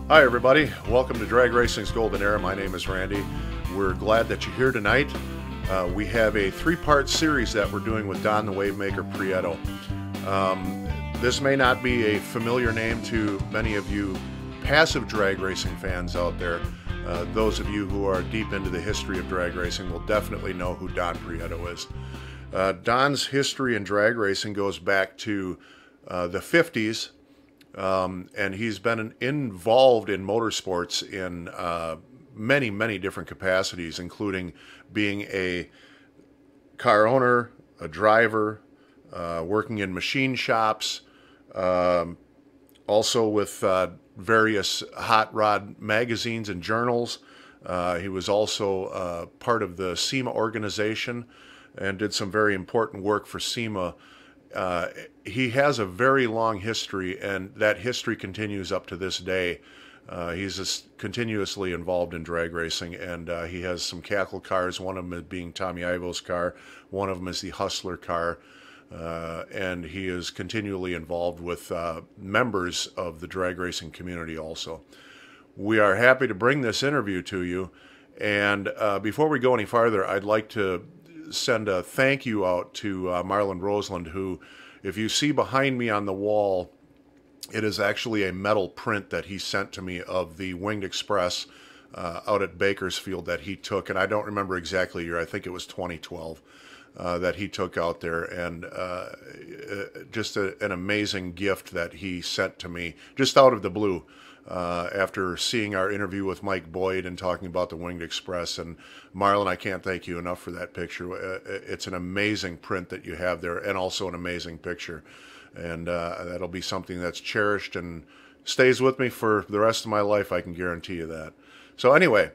Hi everybody, welcome to Drag Racing's Golden Era. My name is Randy. We're glad that you're here tonight. We have a three-part series that we're doing with Don the Wavemaker Prieto. This may not be a familiar name to many of you passive drag racing fans out there. Those of you who are deep into the history of drag racing will definitely know who Don Prieto is. Don's history in drag racing goes back to the 50s. And he's been involved in motorsports in many different capacities, including being a car owner, a driver, working in machine shops, also with various hot rod magazines and journals. He was also part of the SEMA organization and did some very important work for SEMA. He has a very long history, and that history continues up to this day. He's continuously involved in drag racing, and he has some cackle cars, one of them being Tommy Ivo's car, one of them is the Hustler car, and he is continually involved with members of the drag racing community also. We are happy to bring this interview to you, and before we go any farther, I'd like to send a thank you out to Marlon Roseland, who, if you see behind me on the wall, it is actually a metal print that he sent to me of the Winged Express out at Bakersfield that he took, and I don't remember exactly the year, I think it was 2012 that he took out there, and just an amazing gift that he sent to me just out of the blue. After seeing our interview with Mike Boyd and talking about the Winged Express. And Marlon, I can't thank you enough for that picture. It's an amazing print that you have there, and also an amazing picture. And that'll be something that's cherished and stays with me for the rest of my life, I can guarantee you that. So anyway,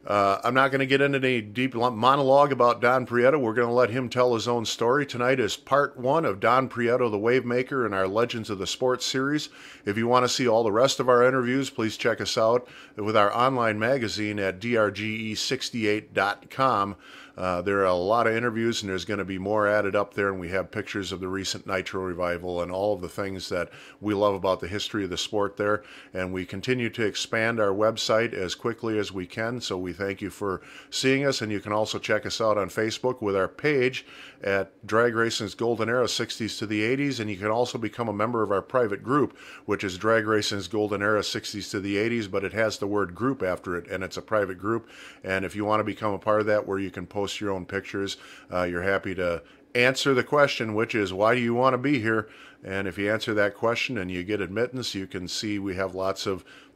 I'm not going to get into any deep monologue about Don Prieto. We're going to let him tell his own story. Tonight is part one of Don Prieto, the Wavemaker, in our Legends of the Sports series. If you want to see all the rest of our interviews, please check us out with our online magazine at drge68.com. There are a lot of interviews, and there's going to be more added up there, and we have pictures of the recent Nitro revival and all of the things that we love about the history of the sport there. And we continue to expand our website as quickly as we can, so we thank you for seeing us. And you can also check us out on Facebook with our page at Drag Racing's Golden Era 60s to the 80s, and you can also become a member of our private group, which is Drag Racing's Golden Era 60s to the 80s, but it has the word group after it, and it's a private group. And if you want to become a part of that, where you can post your own pictures, you're happy to answer the question, which is, why do you want to be here? And if you answer that question and you get admittance, you can see we have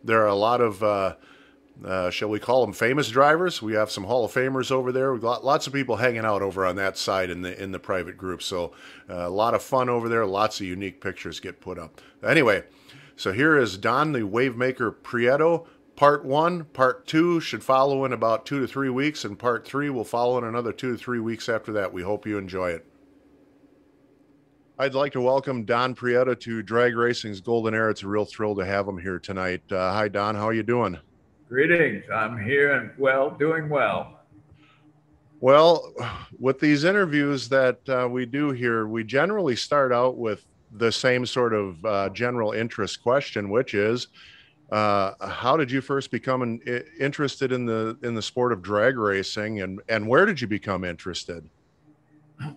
there are a lot of shall we call them famous drivers? We have some Hall of Famers over there. We've got lots of people hanging out over on that side in the private group. So a lot of fun over there. Lots of unique pictures get put up. Anyway, so here is Don the Wavemaker Prieto. Part one. Part two should follow in about 2 to 3 weeks, and part three will follow in another 2 to 3 weeks after that. We hope you enjoy it. I'd like to welcome Don Prieto to Drag Racing's Golden Era. It's a real thrill to have him here tonight. Hi, Don. How are you doing? Greetings. I'm here and doing well. Well, with these interviews that we do here, we generally start out with the same sort of general interest question, which is, how did you first become interested in the sport of drag racing, and where did you become interested?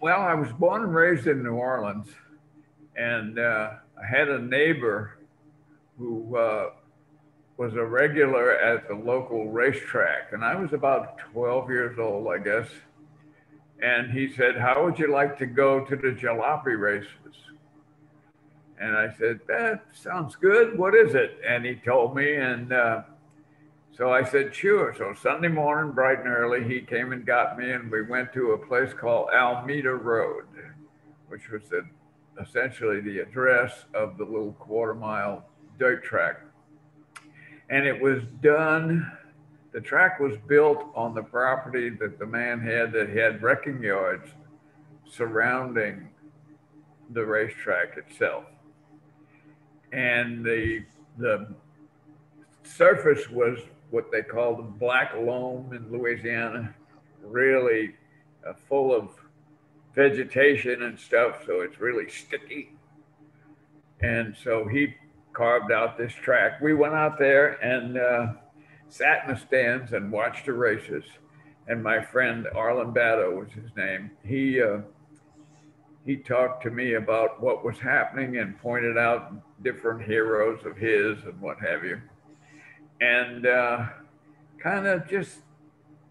Well, I was born and raised in New Orleans, and I had a neighbor who was a regular at the local racetrack, and I was about 12 years old, I guess. And he said, "How would you like to go to the jalopy races?" And I said, "That sounds good. What is it?" And he told me, and so I said, "Sure." So Sunday morning, bright and early, he came and got me, and we went to a place called Alameda Road, which was essentially the address of the little quarter-mile dirt track. And it was done, the track was built on the property that the man had that had wrecking yards surrounding the racetrack itself. And the surface was what they call the black loam in Louisiana, really full of vegetation and stuff, so it's really sticky. And so he carved out this track. We went out there and sat in the stands and watched the races. And my friend Arlen Batto was his name. He talked to me about what was happening and pointed out different heroes of his and what have you, and kind of just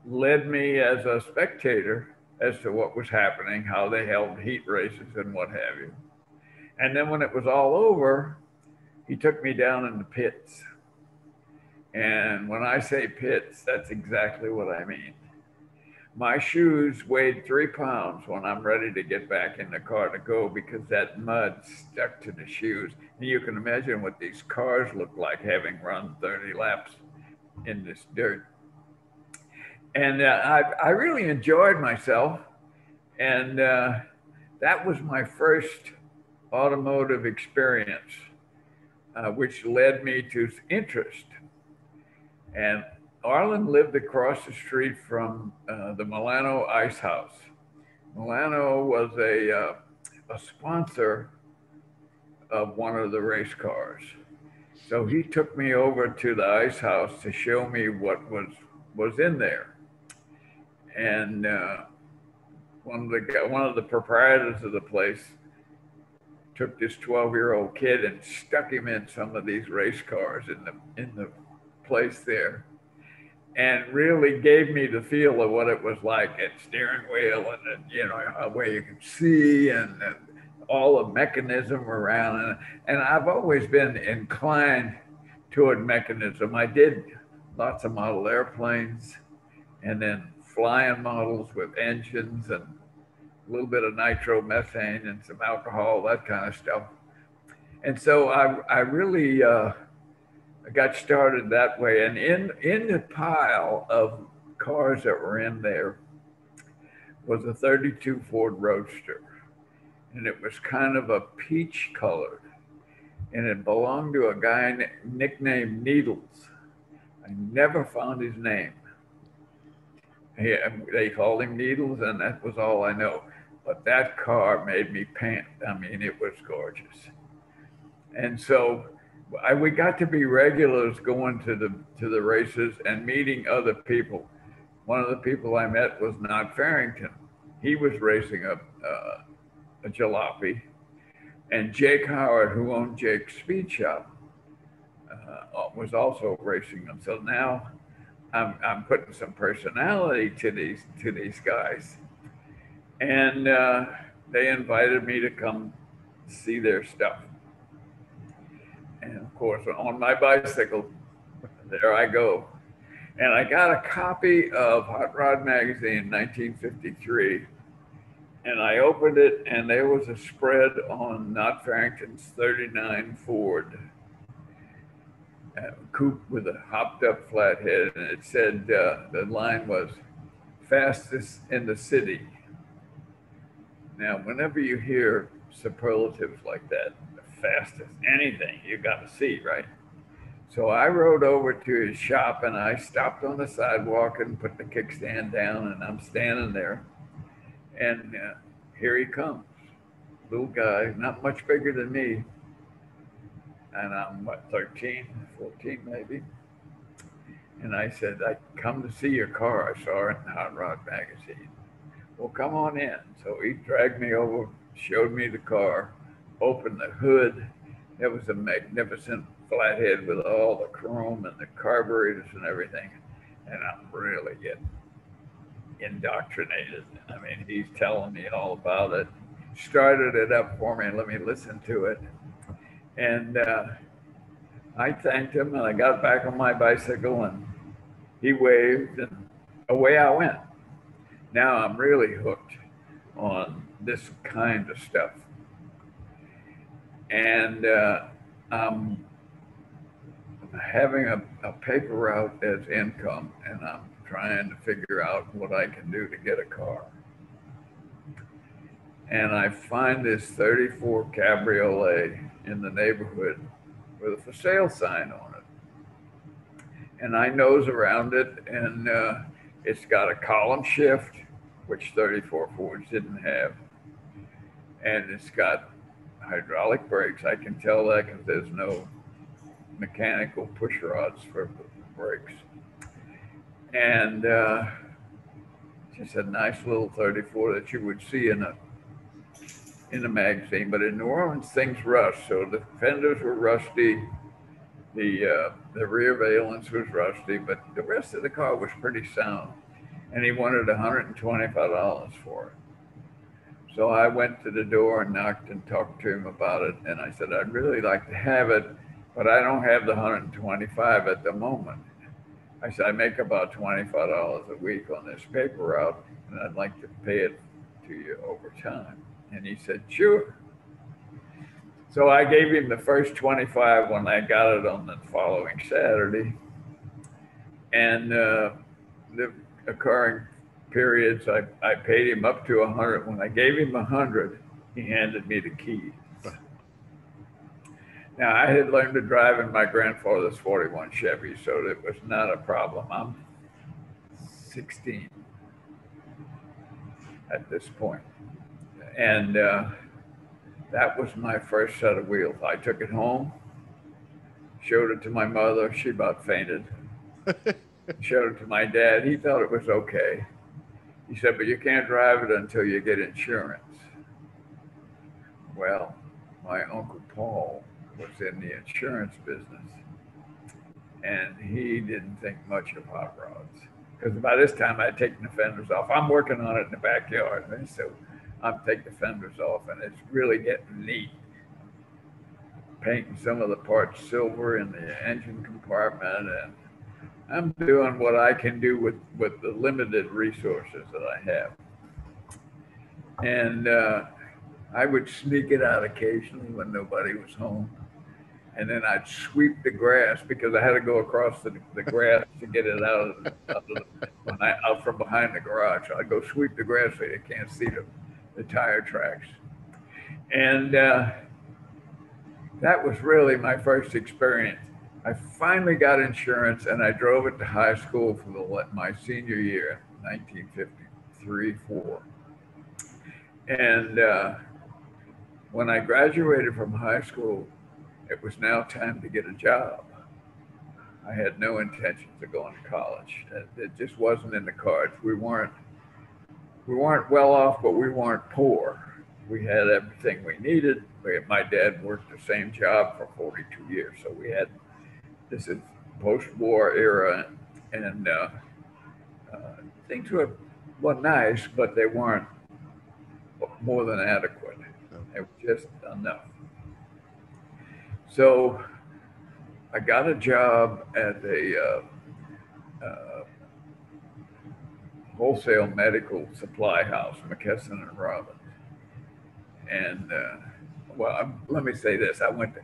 led me as a spectator as to what was happening, how they held heat races and what have you. And then when it was all over, he took me down in the pits. And when I say pits, that's exactly what I mean. My shoes weighed 3 pounds when I'm ready to get back in the car to go because that mud stuck to the shoes. And you can imagine what these cars look like having run 30 laps in this dirt. And I really enjoyed myself. And that was my first automotive experience, which led me to interest. And Arlen lived across the street from the Milano Ice House. Milano was a sponsor of one of the race cars. So he took me over to the ice house to show me what was in there. And one of the proprietors of the place took this 12-year-old kid and stuck him in some of these race cars in the place there, and really gave me the feel of what it was like at steering wheel and where you can see and all the mechanism around. And I've always been inclined toward mechanism. I did lots of model airplanes and then flying models with engines and a little bit of nitromethane and some alcohol, that kind of stuff. And so I really got started that way. And in the pile of cars that were in there was a 32 Ford Roadster. And it was kind of a peach colored. And it belonged to a guy nicknamed Needles. I never found his name. They called him Needles, and that was all I know. But that car made me pant. I mean, it was gorgeous. And so we got to be regulars going to the races and meeting other people. One of the people I met was Don Farrington. He was racing a jalopy. And Jake Howard, who owned Jake's Speed Shop, was also racing them. So now I'm putting some personality to these guys. And they invited me to come see their stuff. And of course, on my bicycle, there I go. And I got a copy of Hot Rod Magazine, 1953. And I opened it, and there was a spread on Don Farrington's 39 Ford coupe with a hopped up flathead. And it said, the line was, fastest in the city. Now, whenever you hear superlatives like that, the fastest, anything, you got to see, right? So I rode over to his shop and I stopped on the sidewalk and put the kickstand down, and I'm standing there. And here he comes, little guy, not much bigger than me. And I'm, 13, 14 maybe. And I said, I come to see your car. I saw it in Hot Rod Magazine. Well, come on in. So he dragged me over, showed me the car, opened the hood. It was a magnificent flathead with all the chrome and the carburetors and everything. And I'm really getting indoctrinated. I mean, he's telling me all about it. Started it up for me and let me listen to it. And I thanked him, and I got back on my bicycle, and he waved, and away I went. Now I'm really hooked on this kind of stuff. And I'm having a paper route as income, and I'm trying to figure out what I can do to get a car. And I find this 34 Cabriolet in the neighborhood with a for sale sign on it. And I nose around it, and it's got a column shift, which 34 Fords didn't have. And it's got hydraulic brakes. I can tell that because there's no mechanical push rods for brakes. And just a nice little 34 that you would see in a magazine. But in New Orleans, things rust. So the fenders were rusty. The rear valence was rusty, but the rest of the car was pretty sound. And he wanted $125 for it. So I went to the door and knocked and talked to him about it. And I said, I'd really like to have it, but I don't have the 125 at the moment. I said, I make about $25 a week on this paper route, and I'd like to pay it to you over time. And he said, sure. So I gave him the first 25 when I got it on the following Saturday. And the occurring periods, I paid him up to 100. When I gave him 100, he handed me the keys. Now, I had learned to drive in my grandfather's 41 Chevy, so it was not a problem. I'm 16 at this point. And that was my first set of wheels. I took it home, showed it to my mother. She about fainted. Showed it to my dad. He thought it was okay. He said, but you can't drive it until you get insurance. Well, my Uncle Paul was in the insurance business, and he didn't think much of hot rods. Because by this time, I'd taken the fenders off. I'm working on it in the backyard, and so I'm taking the fenders off, and it's really getting neat. Painting some of the parts silver in the engine compartment, and I'm doing what I can do with the limited resources that I have. And I would sneak it out occasionally when nobody was home. And then I'd sweep the grass because I had to go across the grass to get it out from behind the garage. I'd go sweep the grass so you can't see the tire tracks. And that was really my first experience. I finally got insurance, and I drove it to high school for my senior year, 1953-4. And when I graduated from high school, it was now time to get a job. I had no intentions of going to college. It just wasn't in the cards. We weren't well off, but we weren't poor. We had everything we needed. My dad worked the same job for 42 years, so we had. This is post-war era, and things were nice, but they weren't more than adequate. It was just enough. So I got a job at a wholesale medical supply house, McKesson and Robbins. And let me say this: I went to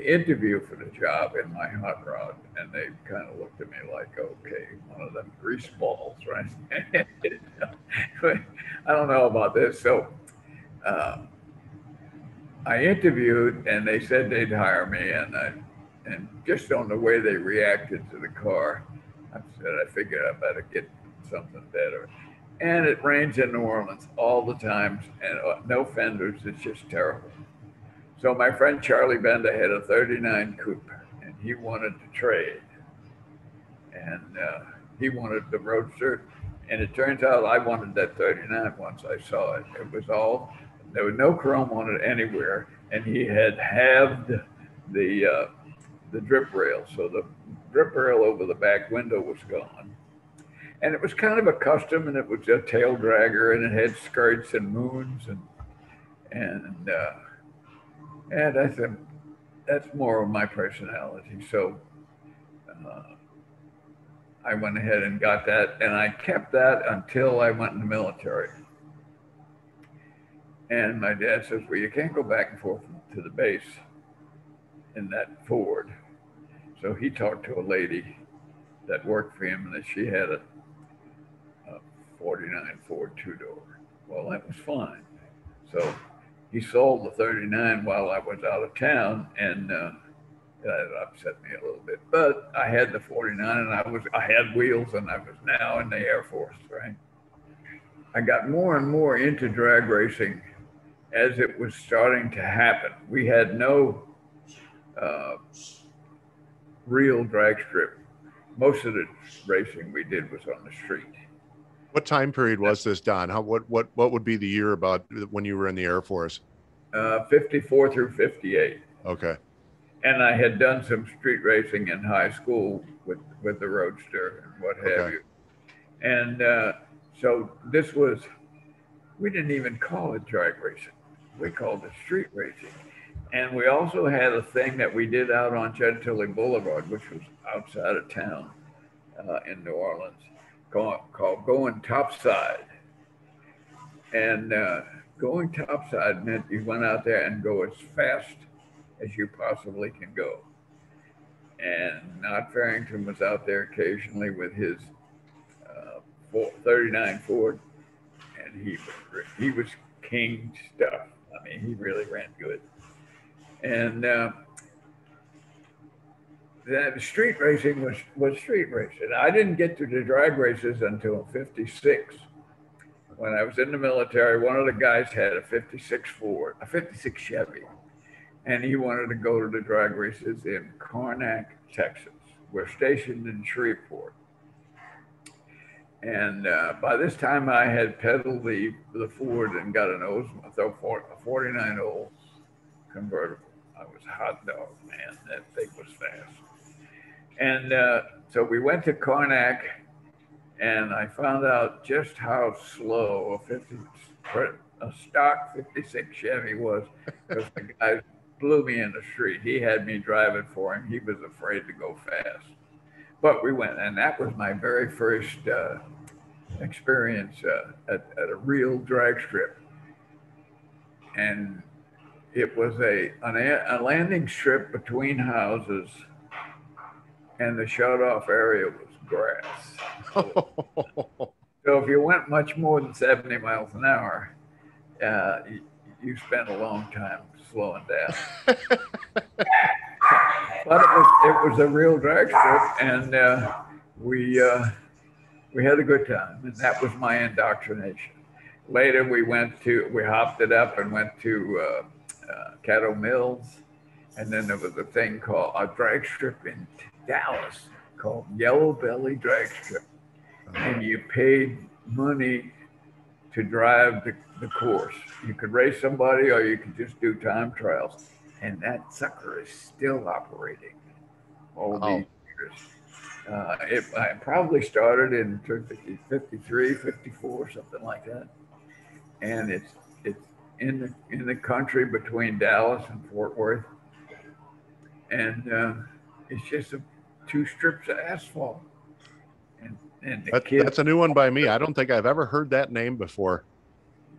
interview for the job in my hot rod, and they kind of looked at me like, okay, one of them grease balls, right? I don't know about this. So I interviewed, and they said they'd hire me, and just on the way they reacted to the car, I figured I better get something better. And it rains in New Orleans all the time, and no fenders. It's just terrible. So my friend Charlie Benda had a 39 coupe, and he wanted to trade. And he wanted the Roadster. And it turns out I wanted that 39 once I saw it. There was no chrome on it anywhere. And he had halved the drip rail. So the drip rail over the back window was gone. And it was kind of a custom, and it was a tail dragger, and it had skirts and moons. And I said, that's more of my personality. So I went ahead and got that, and I kept that until I went in the military. And my dad says, well, you can't go back and forth to the base in that Ford. So he talked to a lady that worked for him, and that she had a 49 Ford two-door. Well, that was fine. So he sold the 39 while I was out of town, and that upset me a little bit. But I had the 49, and I had wheels, and I was now in the Air Force, right? I got more and more into drag racing as it was starting to happen. We had no real drag strip. Most of the racing we did was on the street. What time period was this, Don? What would be the year about when you were in the Air Force? 54 through 58. Okay. And I had done some street racing in high school with the Roadster and what have Okay. you. And so this was, we didn't even call it drag racing. We called it street racing. And we also had a thing that we did out on Chantilly Boulevard, which was outside of town in New Orleans, called Going Topside. And going topside meant you went out there and go as fast as you possibly can go. And Not Farrington was out there occasionally with his 39 Ford, and he was king stuff. I mean, he really ran good. And the street racing was street racing. I didn't get to the drag races until '56. When I was in the military, one of the guys had a '56 Ford, a '56 Chevy, and he wanted to go to the drag races in Karnak, Texas. We're stationed in Shreveport. And by this time, I had pedaled the Ford and got an Oldsmobile, a 49 Olds convertible. I was a hot dog, man. That thing was fast. And so we went to Karnak, and I found out just how slow a stock '56 Chevy was, because the guy blew me in the street. He had me driving for him. He was afraid to go fast. But we went, and that was my very first experience at a real drag strip. And it was a landing strip between houses, and the shut-off area was grass. So if you went much more than 70 miles an hour, you spent a long time slowing down. But it was a real drag strip, and we had a good time, and that was my indoctrination. Later, we hopped it up and went to Caddo Mills, and then there was a thing called a drag strip in Dallas called Yellow Belly Drag Strip, and you paid money to drive the course. You could race somebody, or you could just do time trials, and that sucker is still operating all these years. I probably started in 53, 54, something like that, and it's in the country between Dallas and Fort Worth, and it's just two strips of asphalt. And that's a new one by me. I don't think I've ever heard that name before.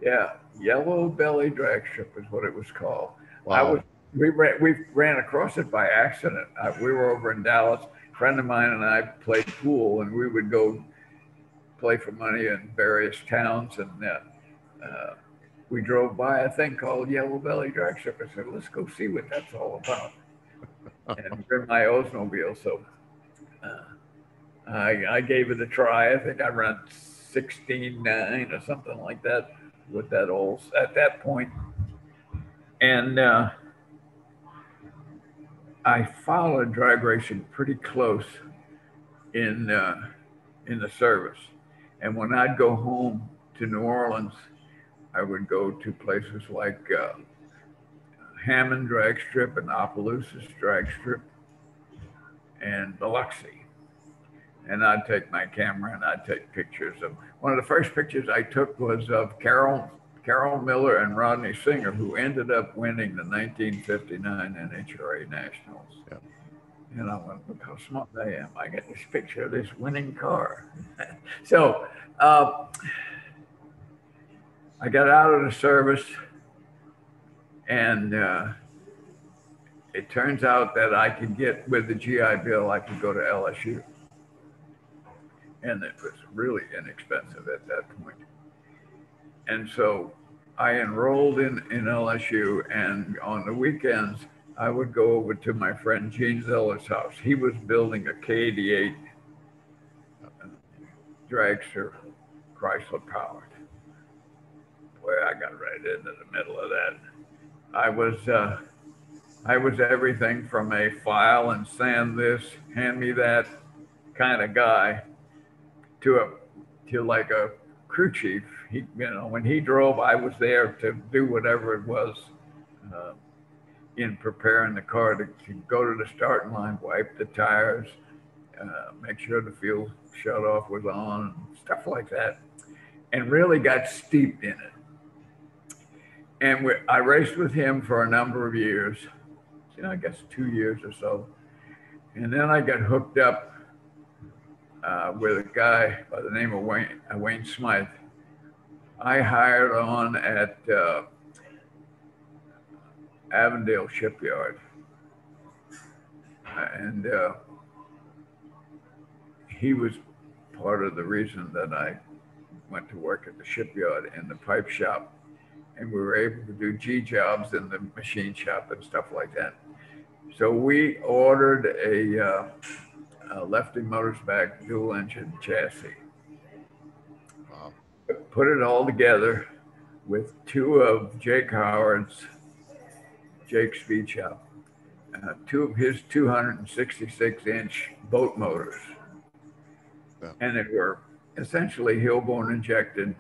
Yeah, Yellow Belly Drag Strip is what it was called. Wow. We ran across it by accident. We were over in Dallas. A friend of mine and I played pool, and we would go play for money in various towns. And we drove by a thing called Yellow Belly Drag Strip. I said, "Let's go see what that's all about." And we're in my Oldsmobile, so I gave it a try. I think I ran 16.9 or something like that with that Olds at that point. And I followed drag racing pretty close in the service. And when I'd go home to New Orleans, I would go to places like Hammond Drag Strip and Opelousas Drag Strip and Biloxi. And I'd take my camera and I'd take pictures of. One of the first pictures I took was of Carol Miller and Rodney Singer, who ended up winning the 1959 NHRA Nationals. Yeah. And I went, look how smart I am. I get this picture of this winning car. So I got out of the service, and it turns out that I could get, with the GI Bill, I could go to LSU. And it was really inexpensive at that point. And so I enrolled in LSU, and on the weekends, I would go over to my friend Gene Zeller's house. He was building a K88 dragster, Chrysler powered. Boy, I got right into the middle of that. I was I was everything from a file and sand this, hand me that kind of guy to like a crew chief. He, when he drove, I was there to do whatever it was uh, in preparing the car to go to the starting line, wipe the tires, make sure the fuel shut off was on, stuff like that, and really got steeped in it. And I raced with him for a number of years, I guess 2 years or so. And then I got hooked up with a guy by the name of Wayne Smythe. I hired on at Avondale Shipyard. And he was part of the reason that I went to work at the shipyard in the pipe shop. And we were able to do G jobs in the machine shop and stuff like that. So we ordered a Lefty Motorsback dual engine chassis. Wow. Put it all together with two of Jake Howard's, Jake's speed shop, two of his 266-inch boat motors. Yeah. And they were essentially Hillborn injected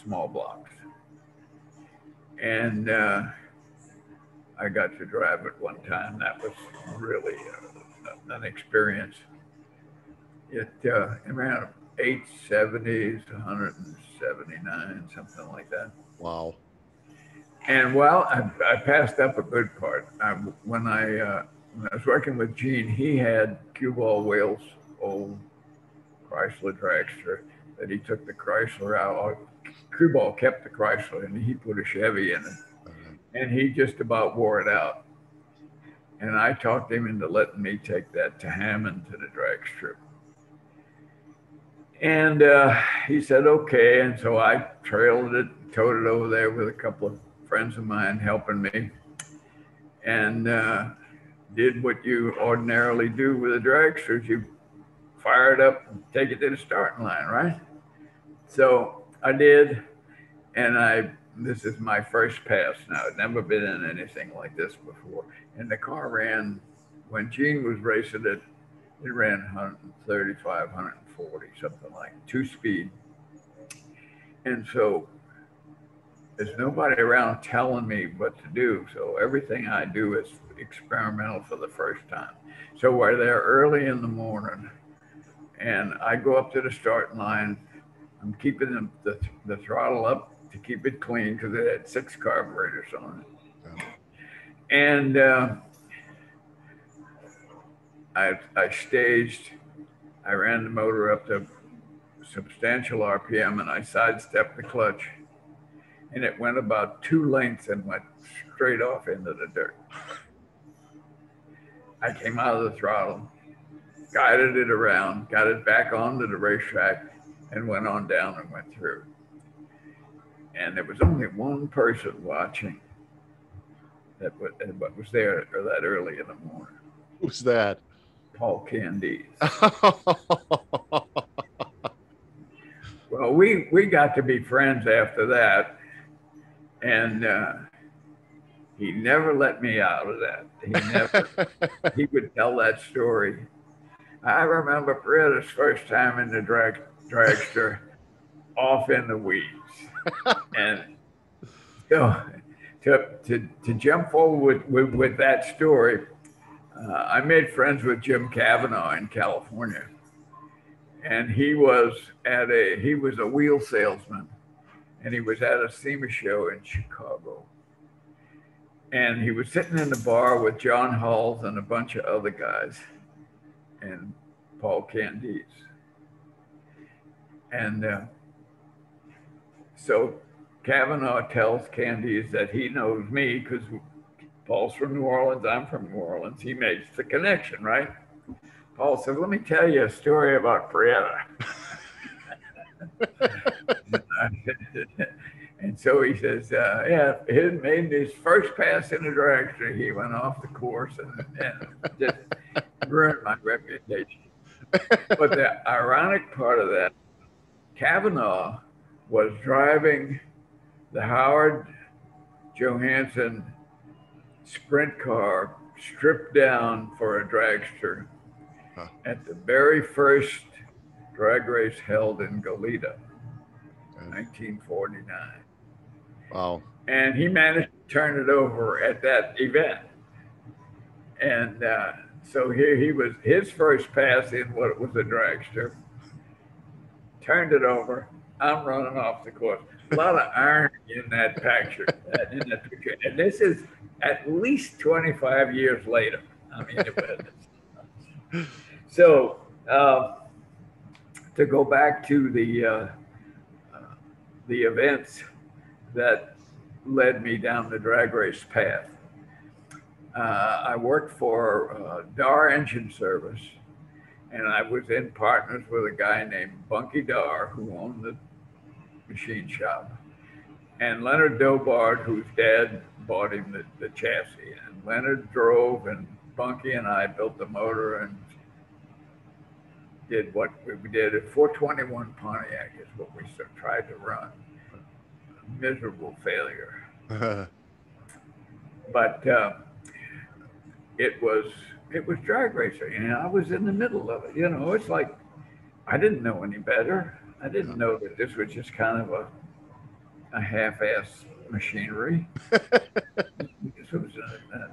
small blocks. And I got to drive it one time. That was really an experience. It ran 870s, 179, something like that. Wow. And well, I passed up a good part. When I was working with Gene, he had cue ball Wales old Chrysler dragster that he took the Chrysler out. Cue ball kept the Chrysler and he put a Chevy in it. And he just about wore it out. And I talked him into letting me take that to Hammond to the drag strip. And he said, okay. And so I trailed it, towed it over there with a couple of friends of mine helping me. And did what you ordinarily do with a dragster. You fire it up and take it to the starting line, right? So I did. And this is my first pass now. I'd never been in anything like this before. And the car ran, when Gene was racing it, it ran 135, 140, something like 2-speed. And so there's nobody around telling me what to do. So everything I do is experimental for the first time. So we're there early in the morning and I go up to the starting line. I'm keeping the throttle up to keep it clean because it had 6 carburetors on it. Yeah. And I staged, I ran the motor up to substantial RPM and I sidestepped the clutch and it went about 2 lengths and went straight off into the dirt. I came out of the throttle, guided it around, got it back onto the racetrack and went on down and went through. And there was only one person watching that was there that early in the morning. Who's that? Paul Candice. Well, we got to be friends after that. And he never let me out of that. He would tell that story. I remember Prieto's first time in the dragster off in the weeds. And so to jump forward with that story, I made friends with Jim Cavanaugh in California. And he was a wheel salesman. And he was at a SEMA show in Chicago. And he was sitting in the bar with John Halls and a bunch of other guys and Paul Candice. And so Cavanaugh tells Candice that he knows me because Paul's from New Orleans, I'm from New Orleans. He makes the connection, right? Paul said, let me tell you a story about Prieto. And so he says, yeah, he made his first pass in the dragster. He went off the course and just ruined my reputation. But the ironic part of that, Cavanaugh was driving the Howard Johansson sprint car stripped down for a dragster Huh. at the very first drag race held in Goleta, And, 1949. wow. And he managed to turn it over at that event. And so here he was, his first pass in what was a dragster, turned it over. I'm running off the course. A lot of irony in that picture. And this is at least 25 years later. I mean, it was. So to go back to the events that led me down the drag race path. I worked for Dar Engine Service, and I was in partners with a guy named Bunky Dar, who owned the machine shop, and Leonard Dobard, whose dad bought him the chassis. And Leonard drove, and Bunky and I built the motor and did what we did. A 421 Pontiac is what we tried to run. A miserable failure. But it was drag racing, and I was in the middle of it. You know, it's like I didn't know any better. I didn't know that this was just kind of a half-ass machinery. This was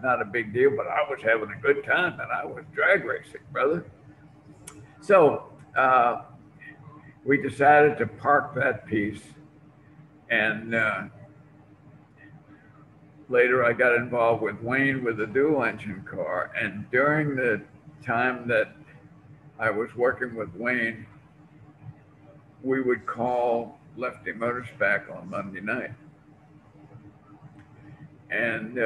not a big deal, but I was having a good time, and I was drag racing, brother. So we decided to park that piece, and later I got involved with Wayne with the dual engine car. And during the time that I was working with Wayne, we would call Lefty Motors back on Monday night. And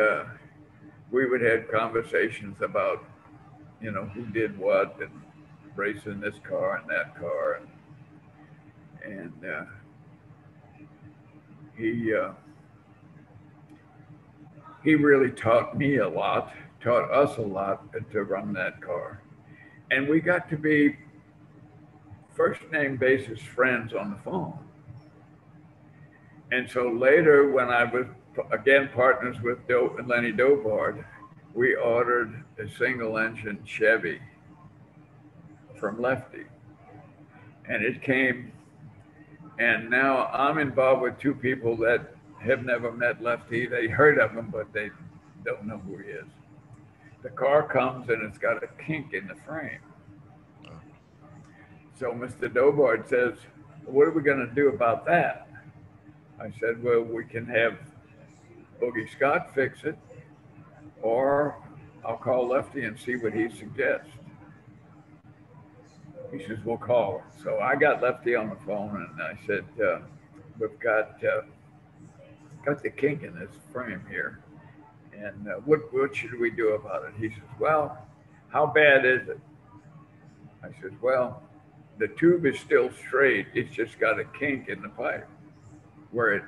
we would have conversations about, you know, who did what and racing this car and that car. And he really taught me a lot, taught us a lot to run that car. And we got to be first name basis friends on the phone. And so later, when I was again partners with Lenny Dobard, we ordered a single engine Chevy from Lefty. And it came, and now I'm involved with two people that have never met Lefty. They heard of him, but they don't know who he is. The car comes and it's got a kink in the frame. So Mr. Dobard says, what are we going to do about that? I said, well, we can have Boogie Scott fix it, or I'll call Lefty and see what he suggests. He says, we'll call her. So I got Lefty on the phone and I said, we've got the kink in this frame here. And what should we do about it? He says, well, how bad is it? I said, well, the tube is still straight. It's just got a kink in the pipe where it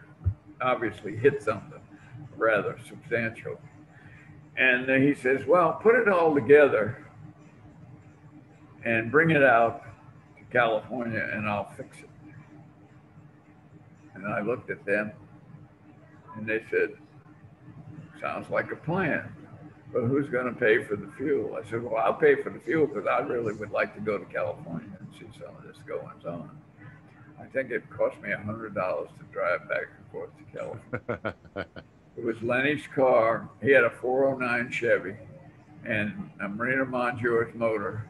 obviously hit something rather substantial. And he says, well, put it all together and bring it out to California and I'll fix it. And I looked at them and they said, sounds like a plan, but who's going to pay for the fuel? I said, well, I'll pay for the fuel because I really would like to go to California and see some of this goings on. I think it cost me $100 to drive back and forth to California. It was Lenny's car. He had a 409 Chevy and a Marina Monjour's motor.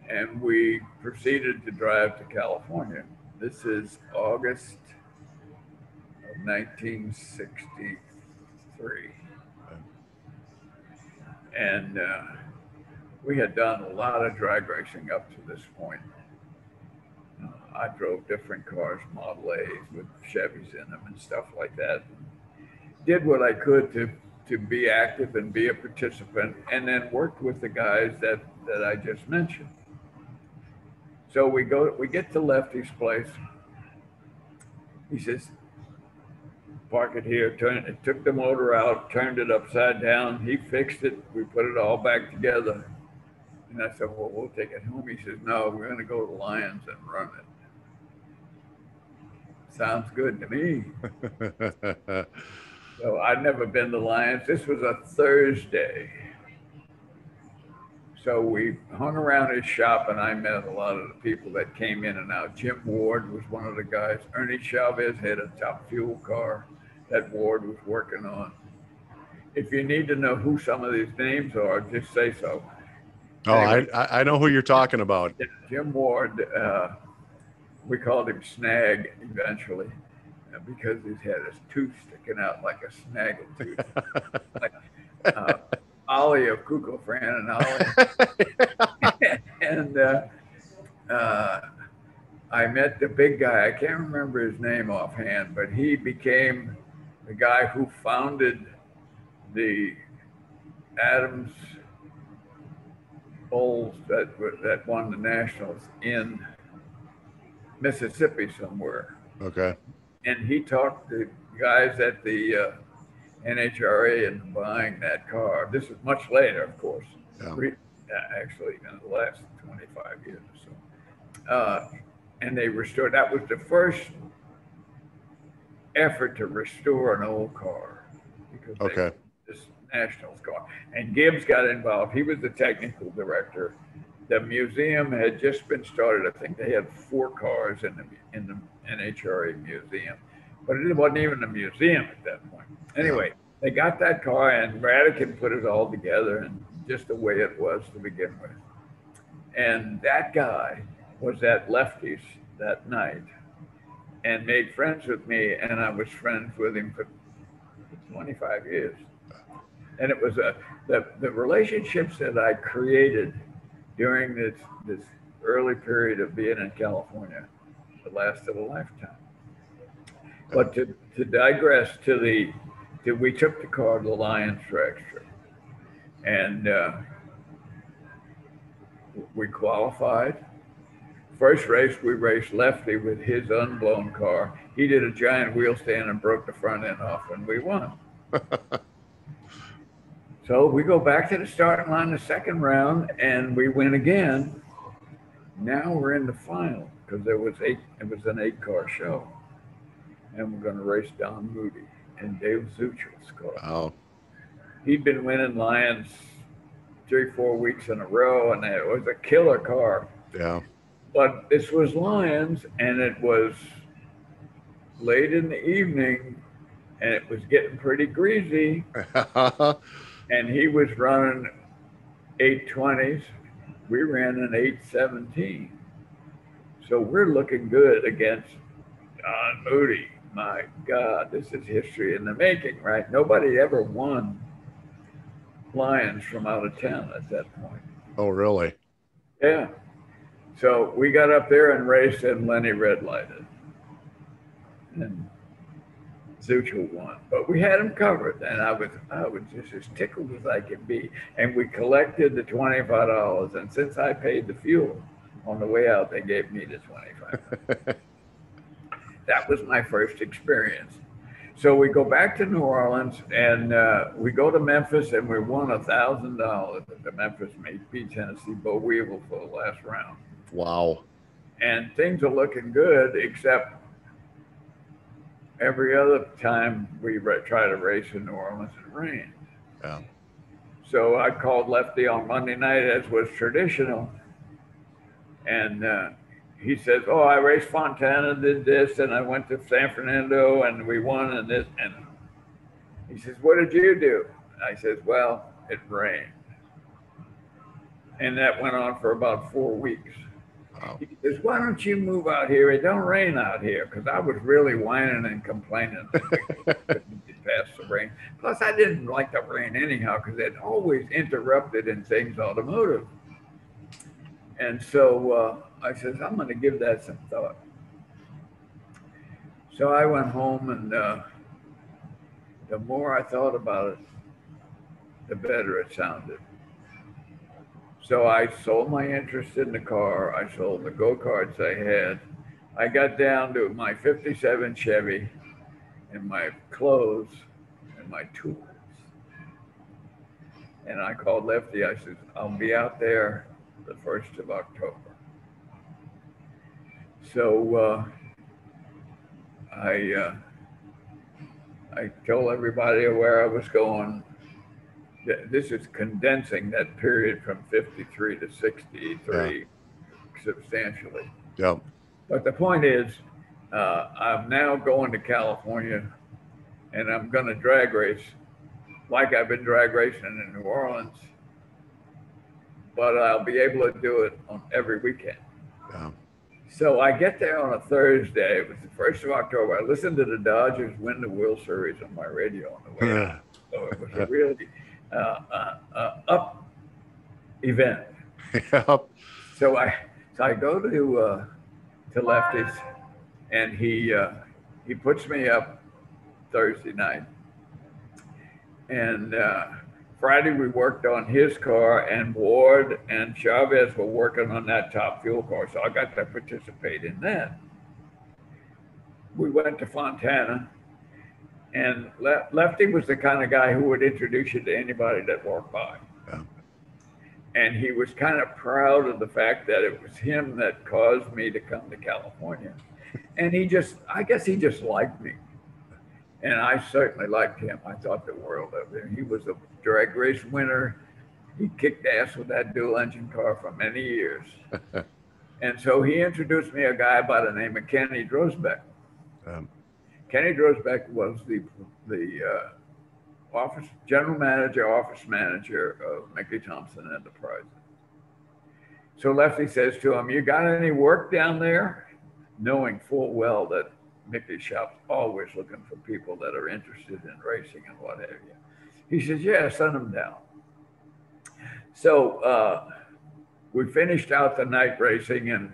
And we proceeded to drive to California. This is August of 1963. And we had done a lot of drag racing up to this point. I drove different cars, Model A's with Chevys in them and stuff like that. Did what I could to be active and be a participant, and then worked with the guys that I just mentioned. So we get to Lefty's place. He says, park it here, took the motor out, turned it upside down. He fixed it. We put it all back together. And I said, well, we'll take it home. He says, no, we're going to go to Lyons and run it. Sounds good to me. So I'd never been to Lions. This was a Thursday. So we hung around his shop, and I met a lot of the people that came in and out. Jim Ward was one of the guys. Ernie Chavez had a Top Fuel car that Ward was working on. If you need to know who some of these names are, just say so. Oh, Anyway, I know who you're talking about. Jim Ward, we called him Snag eventually because he had his tooth sticking out like a snaggletooth. Like, Ollie of Kuko Fran and Ollie. And I met the big guy. I can't remember his name offhand, but he became the guy who founded the Adams Bulls that won the Nationals in Mississippi somewhere. Okay. And he talked to guys at the NHRA into buying that car. This is much later, of course. Yeah. Actually, in the last 25 years or so. And they restored. That was the first effort to restore an old car because Okay. this Nationals car. And Gibbs got involved. He was the technical director. The museum had just been started. I think they had 4 cars in the NHRA museum, but it wasn't even a museum at that point. Anyway, they got that car, and Radican put it all together, and just the way it was to begin with. And that guy was at Lefty's that night and made friends with me, and I was friends with him for 25 years. And it was the relationships that I created during this early period of being in California that lasted a lifetime. But to digress we took the car to the Lions for extra, and we qualified. First race, we raced Lefty with his unblown car. He did a giant wheel stand and broke the front end off, and we won. So we go back to the starting line the second round, and we win again. Now we're in the final because it was an 8-car show, and we're going to race Don Moody and Dale Zuchel's car. Wow. He'd been winning Lions 3-4 weeks in a row, and it was a killer car. Yeah. But this was Lions, and it was late in the evening, and it was getting pretty greasy. And he was running 820s. We ran an 817. So we're looking good against Don Moody. My God, this is history in the making, right? Nobody ever won Lions from out of town at that point. Oh, really? Yeah. So we got up there and raced, and Lenny red lighted. And Zuchel won, but we had him covered, and I was just as tickled as I could be. And we collected the $25, and since I paid the fuel on the way out, they gave me the $25. That was my first experience. So we go back to New Orleans, and we go to Memphis, and we won $1,000 at the Memphis B Tennessee Bow Weevil for the last round. Wow. And things are looking good, except every other time we try to race in New Orleans, it rains. Yeah. So I called Lefty on Monday night, as was traditional. And he says, oh, I raced Fontana, did this, and I went to San Fernando, and we won, and this. And he says, what did you do? I says, well, it rained. And that went on for about 4 weeks. Wow. He says, why don't you move out here? It don't rain out here. Because I was really whining and complaining that I couldn't get past the rain. Plus, I didn't like the rain anyhow because it always interrupted in things automotive. And so I says, I'm going to give that some thought. So I went home, and the more I thought about it, the better it sounded. So I sold my interest in the car. I sold the go-karts I had. I got down to my 57 Chevy and my clothes and my tools. And I called Lefty. I said, I'll be out there the 1st of October. So I I told everybody where I was going. This is condensing that period from 53 to Yeah. 63 substantially. Yeah. But the point is, I'm now going to California and I'm going to drag race like I've been drag racing in New Orleans, but I'll be able to do it on every weekend. Yeah. So I get there on a Thursday. It was the 1st of October. I listened to the Dodgers win the World Series on my radio on the way out. So it was a really up event. Yep. So I go to Lefty's, and he puts me up Thursday night, and Friday we worked on his car, and Ward and Chavez were working on that Top Fuel car, so I got to participate in that. We went to Fontana, and Lefty was the kind of guy who would introduce you to anybody that walked by. Yeah. And he was kind of proud of the fact that it was him that caused me to come to California. And I guess he just liked me. And I certainly liked him. I thought the world of him. He was a drag race winner. He kicked ass with that dual engine car for many years. And so he introduced me a guy by the name of Kenny Drosbeck. Kenny Drosbeck was the general manager, office manager of Mickey Thompson Enterprises. So Lefty says to him, "You got any work down there?" Knowing full well that Mickey's shop's always looking for people that are interested in racing and what have you. He says, "Yeah, send them down." So we finished out the night racing, and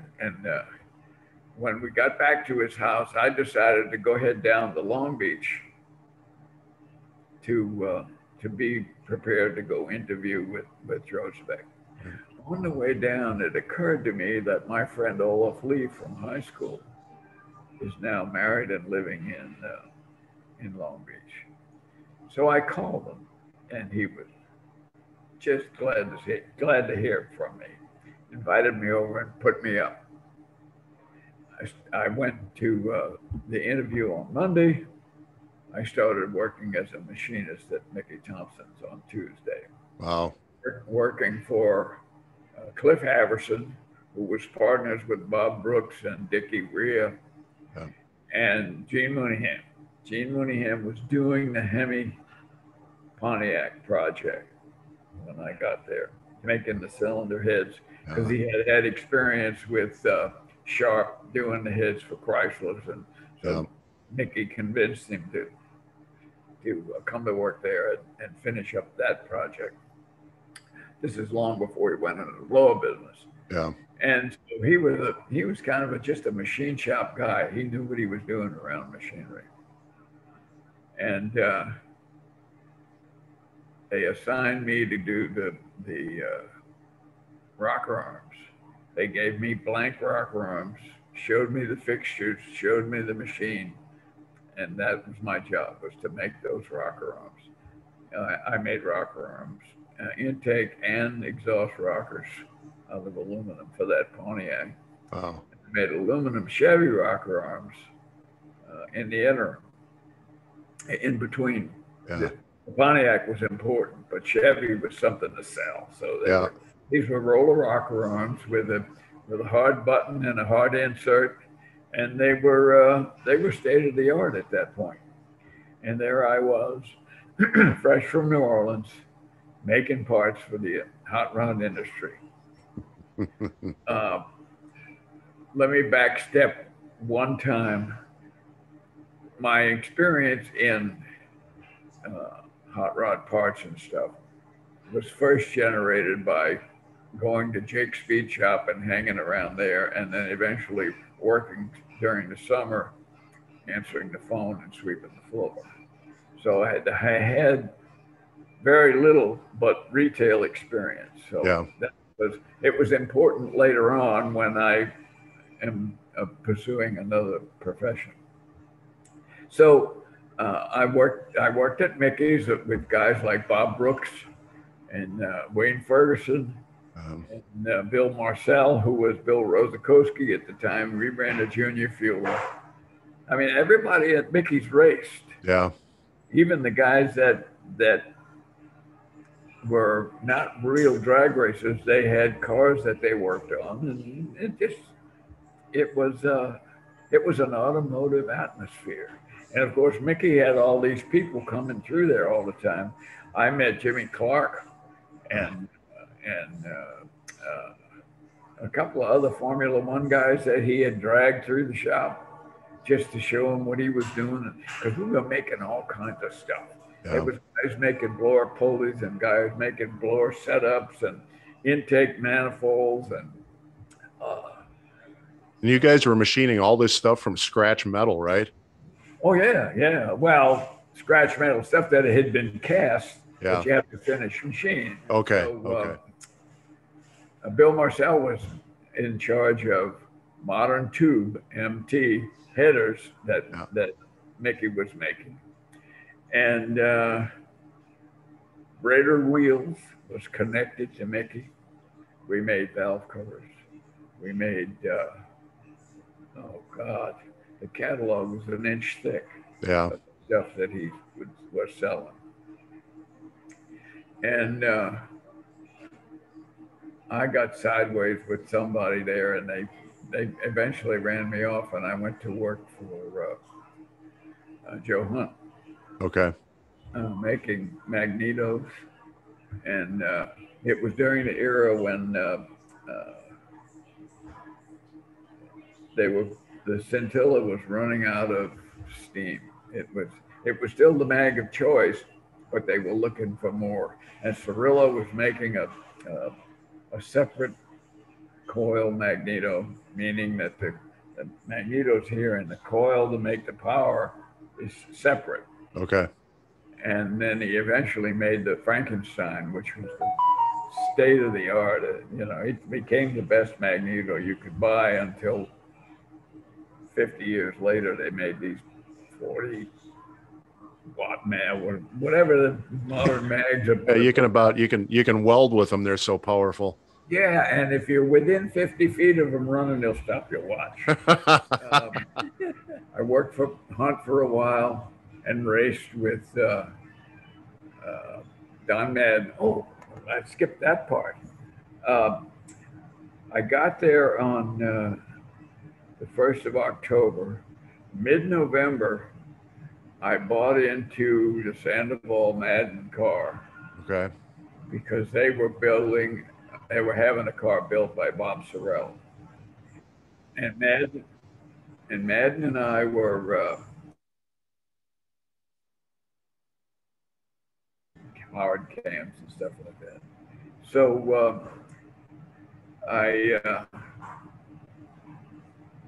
when we got back to his house, I decided to go ahead down to Long Beach to be prepared to go interview with Drosbeck. On the way down, it occurred to me that my friend Olaf Lee from high school is now married and living in Long Beach. So I called him, and he was just glad to hear from me. Invited me over and put me up. I went to the interview on Monday. I started working as a machinist at Mickey Thompson's on Tuesday. Wow. Working for Cliff Haverson, who was partners with Bob Brooks and Dickie Rhea, and Gene Mooneyham. Gene Mooneyham was doing the Hemi Pontiac project when I got there, making the cylinder heads, because he had experience with Sharp doing the heads for Chrysler's, and so Mickey convinced him to come to work there and finish up that project. This is long before he went into the blower business. Yeah. And so he was kind of just a machine shop guy. He knew what he was doing around machinery. And they assigned me to do the rocker arms. They gave me blank rocker arms, showed me the fixtures, showed me the machine, and that was my job, was to make those rocker arms. I made rocker arms, intake and exhaust rockers out of aluminum for that Pontiac. Wow. I made aluminum Chevy rocker arms in the interim, in between. Yeah. The Pontiac was important, but Chevy was something to sell. So these were roller rocker arms with a hard button and a hard insert, and they were state of the art at that point. And there I was, fresh from New Orleans, making parts for the hot rod industry. Let me backstep one time. My experience in hot rod parts and stuff was first generated by going to Jake's Speed Shop and hanging around there, and then eventually working during the summer, answering the phone and sweeping the floor. So I had very little but retail experience. So it was important later on when I am pursuing another profession. So I worked at Mickey's with guys like Bob Brooks and Wayne Ferguson and Bill Marcel, who was Bill Rozakowski at the time, rebranded Junior Fuel. I mean, everybody at Mickey's raced. Yeah. even the guys that were not real drag racers, they had cars that they worked on, and it was an automotive atmosphere. And of course, Mickey had all these people coming through there all the time. I met Jimmy Clark and a couple of other Formula One guys that he had dragged through the shop just to show him what he was doing, because we were making all kinds of stuff. Yeah. It was guys making blower pulleys and guys making blower setups and intake manifolds And you guys were machining all this stuff from scratch metal, right? oh yeah, yeah. Well, scratch metal stuff that had been cast, Yeah. but you have to finish machine. Okay. So, Okay. Bill Marcel was in charge of modern tube MT headers that Yeah. that Mickey was making, and Raider Wheels was connected to Mickey. We made valve covers. We made oh God, the catalog was an inch thick. Yeah. Of stuff that he was selling, and I got sideways with somebody there, and they eventually ran me off, and I went to work for Joe Hunt, Okay. making magnetos, and it was during the era when they were the scintilla was running out of steam. It was still the mag of choice, but they were looking for more. And Cirillo was making a separate coil magneto, meaning that the magneto's here and the coil to make the power is separate. Okay. And then he eventually made the Frankenstein, which was the state of the art. It became the best magneto you could buy until 50 years later, they made these 40 watt mag, whatever the modern mags are. Yeah, you can weld with them. They're so powerful. Yeah, and if you're within 50 feet of them running, they'll stop your watch. I worked for Hunt for a while and raced with Don Madden. Oh, I skipped that part. I got there on the 1st of October. Mid-November, I bought into the Sandoval Madden car. Okay. Because they were having a car built by Bob Sorrell. And Madden and I were powered cams and stuff like that. So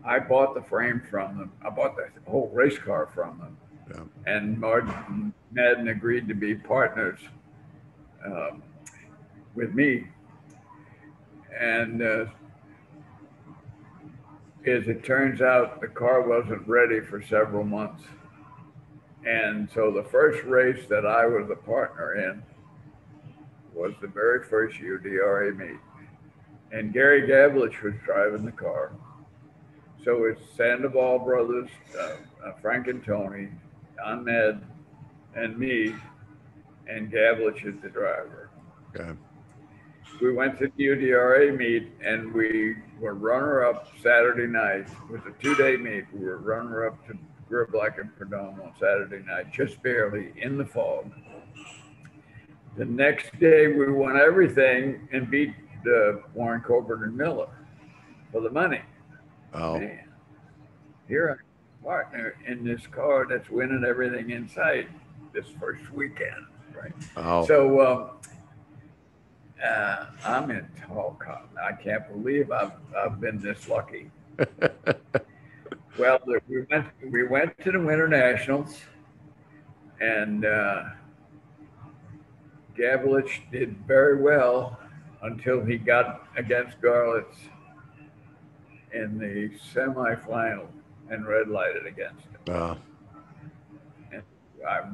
I bought the frame from them. I bought the whole race car from them. Yeah. And Martin Madden agreed to be partners with me. And as it turns out, the car wasn't ready for several months. And so the first race that I was a partner in was the very first UDRA meet. And Gary Gavlich was driving the car. So it's Sandoval brothers, Frank and Tony, Don Med, and me, and Gavlich is the driver. Okay. We went to the UDRA meet, and we were runner-up Saturday night. It was a 2-day meet. We were runner-up to Griblack and Prudhomme on Saturday night, just barely in the fog. The next day, we won everything and beat Warren Coburn and Miller for the money. Oh. Man, here I'm a partner in this car that's winning everything in sight this first weekend, right? Oh. So I'm in tall cotton. I can't believe I've been this lucky. Well, we went to the Winter Nationals, and Gavlich did very well until he got against Garlitz in the semifinal and red lighted against him. And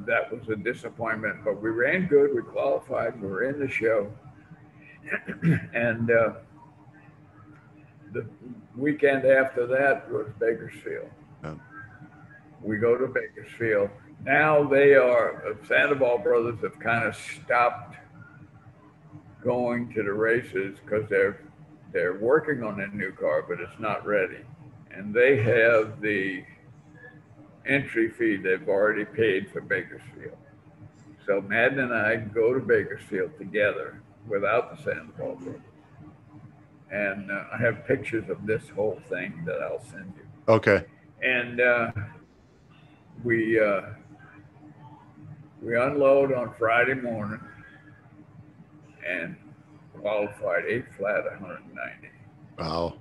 that was a disappointment, but we ran good. We qualified. We were in the show. And the weekend after that was Bakersfield. Yeah. We go to Bakersfield. Now Sandoval Brothers have kind of stopped going to the races because they're working on a new car, but it's not ready. And they have the entry fee they've already paid for Bakersfield. So Madden and I go to Bakersfield together without the Sandoval Brothers. And I have pictures of this whole thing that I'll send you. Okay. And we unload on Friday morning and qualified 8 flat 190. Wow.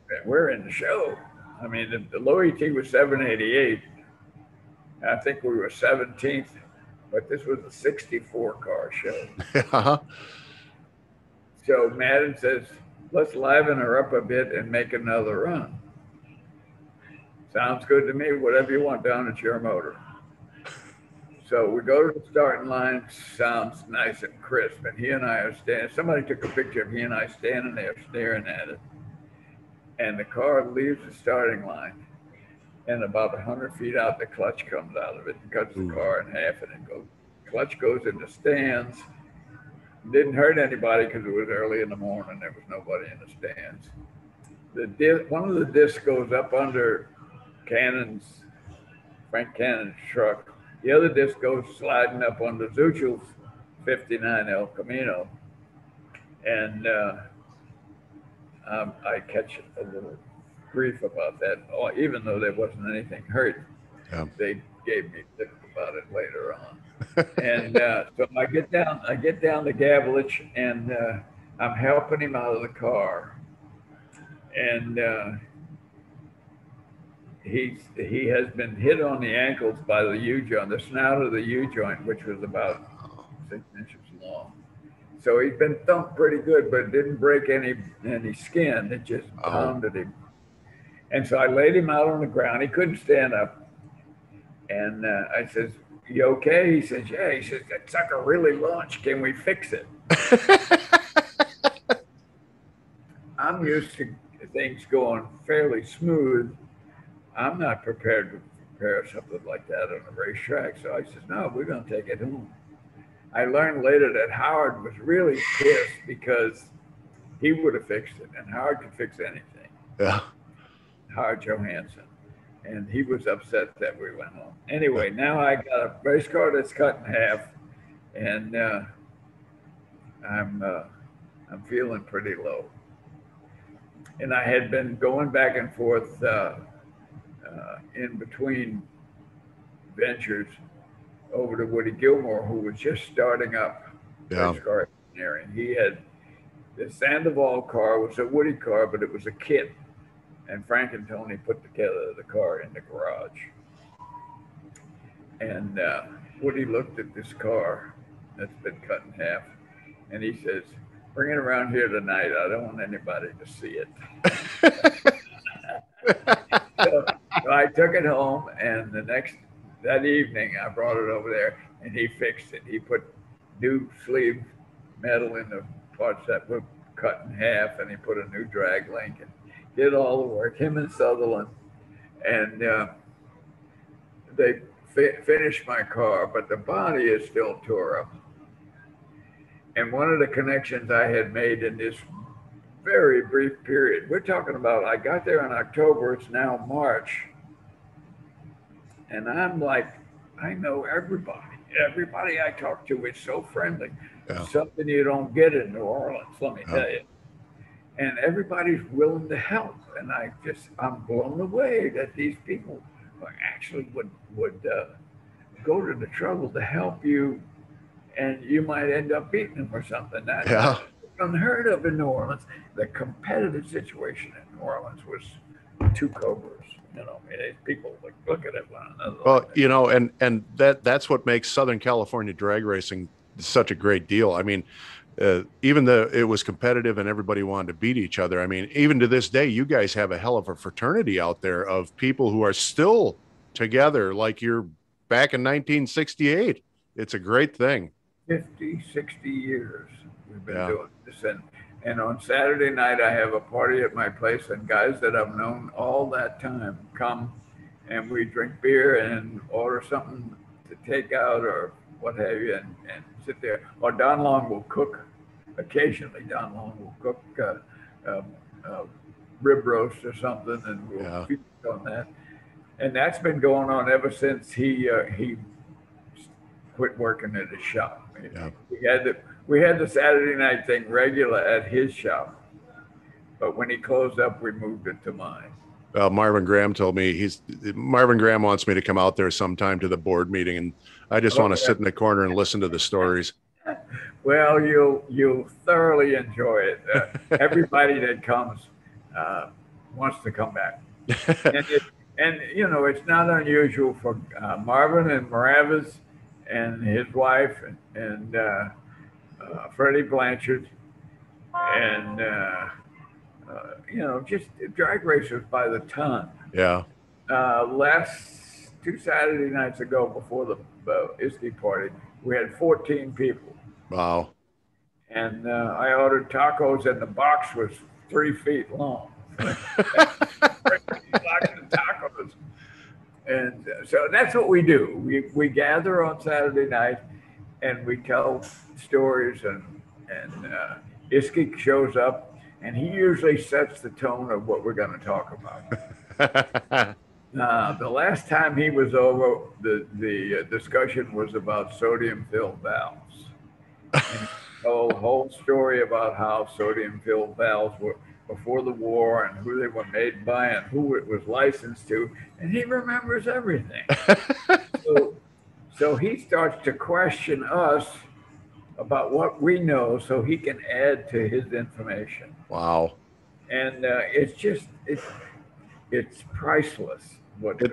And we're in the show. I mean, the low ET was 788. I think we were 17th, but this was a 64 car show. Uh-huh. So Madden says, let's liven her up a bit and make another run. Sounds good to me. Whatever you want, Don, it's your motor. So we go to the starting line. Sounds nice and crisp. And he and I are standing. Somebody took a picture of he and I standing there staring at it. And the car leaves the starting line. And about 100 feet out, the clutch comes out of it and cuts the car in half. And it goes. Clutch goes in the stands. Didn't hurt anybody because it was early in the morning. There was nobody in the stands. One of the discs goes up under Frank Cannon's truck. The other disc goes sliding up under Zuchel's 59 El Camino. And I catch a little grief about that, even though there wasn't anything hurt. Yeah. They gave me a tip about it later on. And so I get down to Gavlich, and I'm helping him out of the car. And he has been hit on the ankles by the U-joint, the snout of the U-joint, which was about 6 inches long. So he's been thumped pretty good, but it didn't break any skin. It just pounded him. And so I laid him out on the ground. He couldn't stand up. And I says, "You okay?" He says, "Yeah." He says, "That sucker really launched. Can we fix it?" I'm used to things going fairly smooth. I'm not prepared to prepare something like that on a racetrack. So I says, "No, we're going to take it home." I learned later that Howard was really pissed because he would have fixed it, and Howard could fix anything. Yeah. Howard Johansson. And he was upset that we went home. Anyway, now I got a race car that's cut in half, and I'm feeling pretty low. And I had been going back and forth in between ventures over to Woody Gilmore, who was just starting up race car engineering. He had the Sandoval car was a Woody car, but it was a kit. And Frank and Tony put together the car in the garage. And Woody looked at this car that's been cut in half, and he says, "Bring it around here tonight. I don't want anybody to see it." So I took it home, and that evening I brought it over there, and he fixed it. He put new sleeve metal in the parts that were cut in half, and he put a new drag link and did all the work, him and Sutherland. And they finished my car, but the body is still tore up. And one of the connections I had made in this very brief period, we're talking about, I got there in October, it's now March. And I'm like, I know everybody. Everybody I talk to is so friendly. Yeah. Something you don't get in New Orleans, let me tell you. And everybody's willing to help. And I'm blown away that these people actually would go to the trouble to help you, and you might end up beating them or something. That's unheard of in New Orleans. The competitive situation in New Orleans was two cobras. People look at it one another. Well, and that's what makes Southern California drag racing such a great deal. I mean, even though it was competitive and everybody wanted to beat each other, I mean, even to this day, you guys have a hell of a fraternity out there of people who are still together like you're back in 1968. It's a great thing. 50, 60 years we've been doing this. And on Saturday night, I have a party at my place, and guys that I've known all that time come, and we drink beer and order something to take out or what have you, and sit there. Or Don Long will cook. Occasionally, Don Long will cook rib roast or something, and we'll Yeah. feast on that. And that's been going on ever since he quit working at his shop. Yeah. We had the Saturday night thing regular at his shop, but when he closed up, we moved it to mine. Well, Marvin Graham told me Marvin Graham wants me to come out there sometime to the board meeting, and I just want to sit in the corner and listen to the stories. Well, you'll thoroughly enjoy it. Everybody that comes wants to come back, and you know it's not unusual for Marvin and Maravis and his wife and Freddie Blanchard and you know, just drag racers by the ton. Yeah. Last 2 Saturday nights ago, before the Iski party, we had 14 people. Wow. And I ordered tacos, and the box was 3 feet long. Tacos. And so that's what we do. We gather on Saturday night, and we tell stories, and Iski shows up. And he usually sets the tone of what we're going to talk about. The last time he was over, the discussion was about sodium-filled valves. And he told a whole story about how sodium-filled valves were before the war and who they were made by and who it was licensed to. And he remembers everything. So he starts to question us about what we know so he can add to his information. Wow. And it's priceless.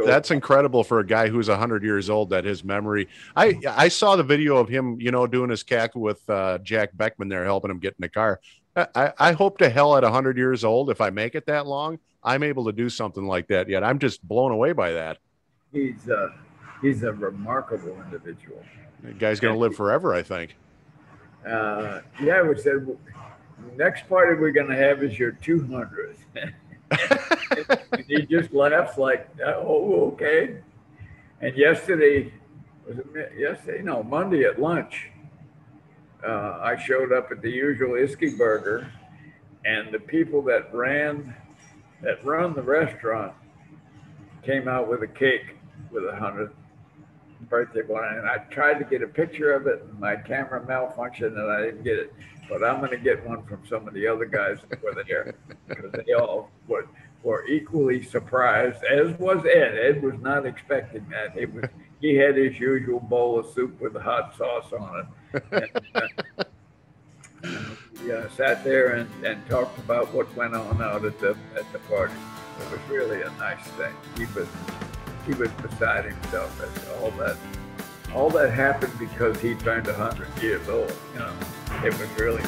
That's incredible for a guy who's 100 years old, that his memory. I saw the video of him, you know, doing his cackle with Jack Beckman there, helping him get in the car. I hope to hell at 100 years old, if I make it that long, I'm able to do something like that yet. I'm just blown away by that. He's a remarkable individual. The guy's going to live forever, I think. Yeah, we said next party we're going to have is your 200th. And he just laughs like, oh, okay. And Monday at lunch, I showed up at the usual Iski Burger, and the people that run the restaurant came out with a cake with 100th birthday party, and I tried to get a picture of it, and my camera malfunctioned, and I didn't get it. But I'm going to get one from some of the other guys that were there, because they all were equally surprised, as was Ed. Ed was not expecting that. He had his usual bowl of soup with the hot sauce on it. And, we sat there and talked about what went on out at the party. It was really a nice thing. He was beside himself as all that happened because he turned 100 years old. You know, it was really